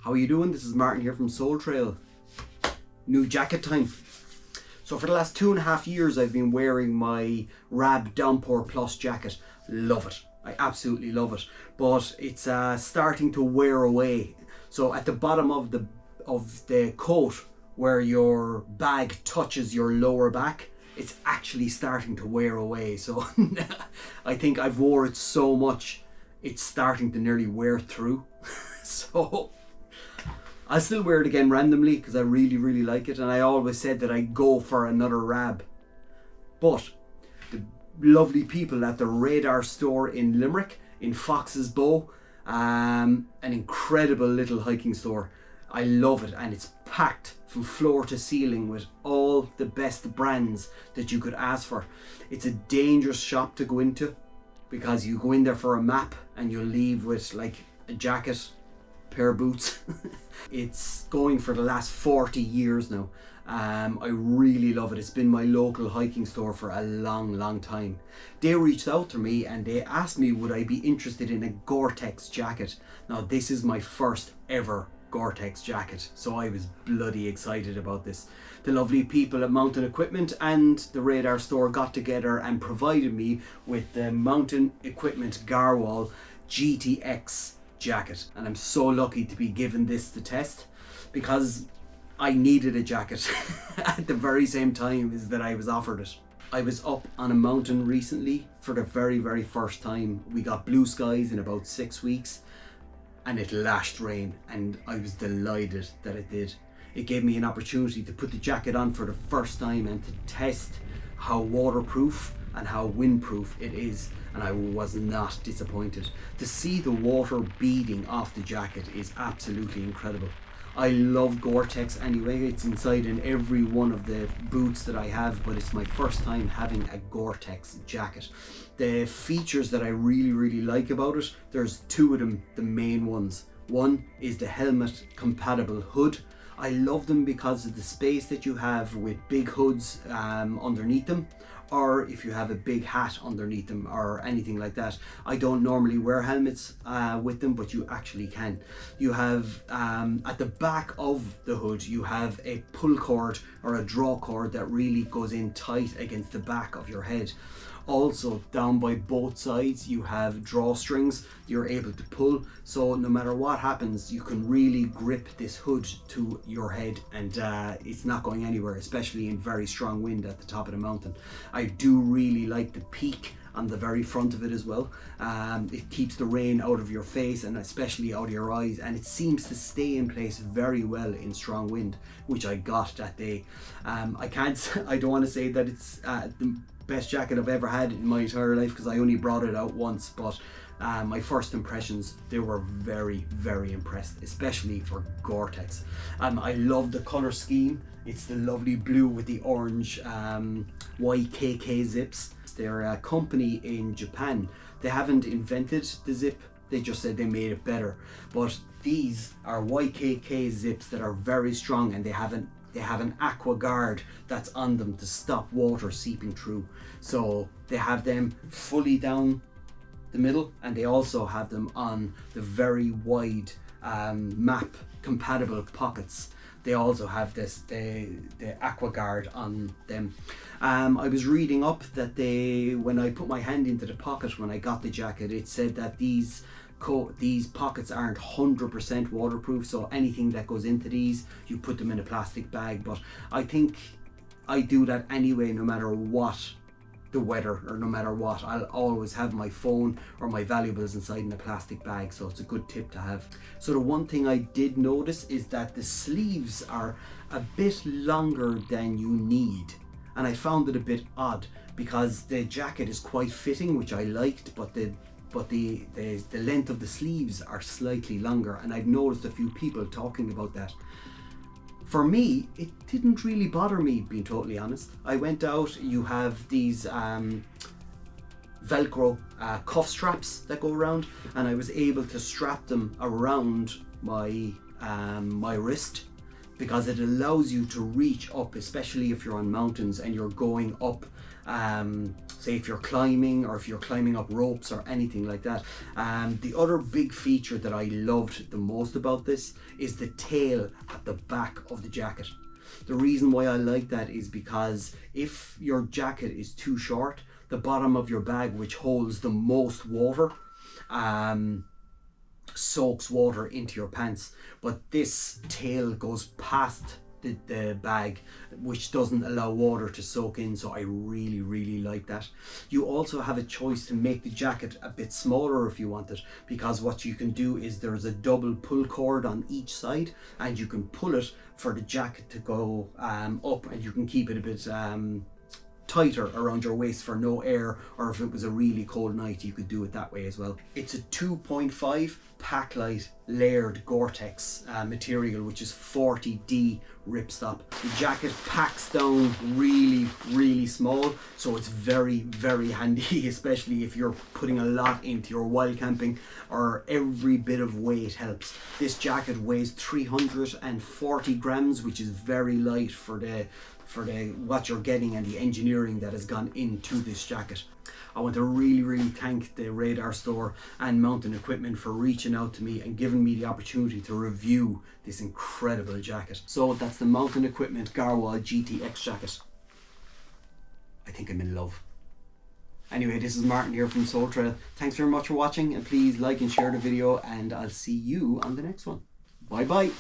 How are you doing? This is Martin here from Soul Trail. New jacket time. So for the last 2.5 years I've been wearing my Rab Downpour Plus jacket. Love it. I absolutely love it. But it's starting to wear away. So at the bottom of the coat where your bag touches your lower back, it's actually starting to wear away. So I think I've wore it so much it's starting to nearly wear through. So I'll still wear it again randomly because I really like it, and I always said that I'd go for another Rab. But the lovely people at the Radar store in Limerick, in Fox's Bow, an incredible little hiking store. I love it, and it's packed from floor to ceiling with all the best brands that you could ask for. It's a dangerous shop to go into because you go in there for a map and you'll leave with like a jacket, pair of boots. It's going for the last 40 years now. I really love it. It's been my local hiking store for a long time. They reached out to me and they asked me would I be interested in a GORE-TEX jacket. Now this is my first ever GORE-TEX jacket, so I was bloody excited about this. The lovely people at Mountain Equipment and the Radar store got together and provided me with the Mountain Equipment Garwhal GORE-TEX jacket, and I'm so lucky to be given this to test because I needed a jacket at the very same time as that I was offered it. I was up on a mountain recently for the very first time. We got blue skies in about 6 weeks and it lashed rain, and I was delighted that it did. It gave me an opportunity to put the jacket on for the first time and to test how waterproof and how windproof it is, and I was not disappointed. To see the water beading off the jacket is absolutely incredible. I love GORE-TEX anyway. It's inside in every one of the boots that I have, but it's my first time having a GORE-TEX jacket. The features that I really like about it, there's two of them, the main ones. One is the helmet compatible hood. I love them because of the space that you have with big hoods underneath them, or if you have a big hat underneath them or anything like that. I don't normally wear helmets with them, but you actually can. You have at the back of the hood you have a pull cord or a draw cord that really goes in tight against the back of your head. Also down by both sides you have drawstrings you're able to pull, so no matter what happens you can really grip this hood to your head, and it's not going anywhere, especially in very strong wind at the top of the mountain. I do really like the peak on the very front of it as well. It keeps the rain out of your face and especially out of your eyes, and it seems to stay in place very well in strong wind, which I got that day. I don't want to say that it's the best jacket I've ever had in my entire life because I only brought it out once, but my first impressions, they were very impressed, especially for GORE-TEX. I love the color scheme. It's the lovely blue with the orange YKK zips. They're a company in Japan. They haven't invented the zip, they just said they made it better. But these are YKK zips that are very strong, and they have an Aquaguard that's on them to stop water seeping through. So they have them fully down the middle, and they also have them on the very wide map compatible pockets. They also have the Aquaguard on them. I was reading up that when I put my hand into the pocket when I got the jacket, it said that these pockets aren't 100% waterproof, so anything that goes into these, you put them in a plastic bag. But I think I do that anyway, no matter what the weather or no matter what. I'll always have my phone or my valuables inside in a plastic bag, so it's a good tip to have. So the one thing I did notice is that the sleeves are a bit longer than you need, and I found it a bit odd because the jacket is quite fitting, which I liked, but the length of the sleeves are slightly longer, and I've noticed a few people talking about that. For me, it didn't really bother me, being totally honest. I went out, you have these Velcro cuff straps that go around, and I was able to strap them around my wrist because it allows you to reach up, especially if you're on mountains and you're going up, say if you're climbing or if you're climbing up ropes or anything like that. The other big feature that I loved the most about this is the tail at the back of the jacket. The reason why I like that is because if your jacket is too short, the bottom of your bag, which holds the most water, soaks water into your pants, but this tail goes past the bag, which doesn't allow water to soak in. So I really like that. You also have a choice to make the jacket a bit smaller if you want it, because what you can do is there's a double pull cord on each side, and you can pull it for the jacket to go up, and you can keep it a bit tighter around your waist for no air, or if it was a really cold night you could do it that way as well. It's a 2.5 Paclite layered Gore-Tex material, which is 40D ripstop. The jacket packs down really small, so it's very handy, especially if you're putting a lot into your wild camping, or every bit of weight helps. This jacket weighs 340 grams, which is very light for what you're getting and the engineering that has gone into this jacket. I want to really thank the Radar store and Mountain Equipment for reaching out to me and giving me the opportunity to review this incredible jacket. So that's the Mountain Equipment Garwhal GTX jacket. I think I'm in love. Anyway, this is Martin here from Soul Trail. Thanks very much for watching, and please like and share the video, and I'll see you on the next one. Bye bye.